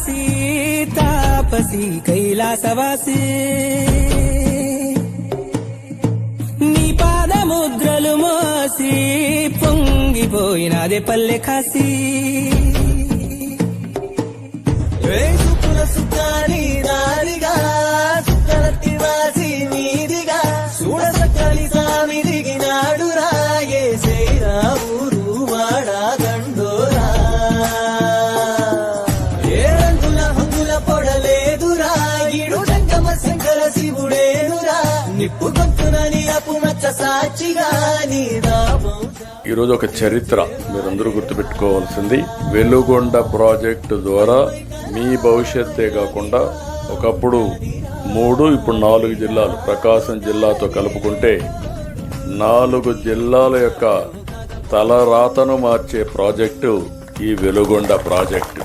కాశీ తాపసి కైలాసవాసి నీ పాదముద్రలు మోసి పొంగిపోయినదే పల్లె కాశీ సుఖాని దారిగా సుఖలతి వాసి నీదిగా చూడసక్కలి సామి దిగినాడు రాయే సేరా ఊరు వాడా గండోరా ఏ రంగుల హంగుల పొడలేదురా ఈడు జంగమ శంకర శివుడేనురా నిప్పు గొంతునని అపు మచ్చ సాక్షిగా నీ దాపం. ఈరోజు ఒక చరిత్ర మీరందరూ గుర్తుపెట్టుకోవాల్సింది, వెలుగొండ ప్రాజెక్టు ద్వారా మీ భవిష్యత్తే కాకుండా ఒకప్పుడు 3 ఇప్పుడు 4 జిల్లాలు ప్రకాశం జిల్లాతో కలుపుకుంటే 4 జిల్లాల యొక్క తలరాతను మార్చే ప్రాజెక్టు ఈ వెలుగొండ ప్రాజెక్టు.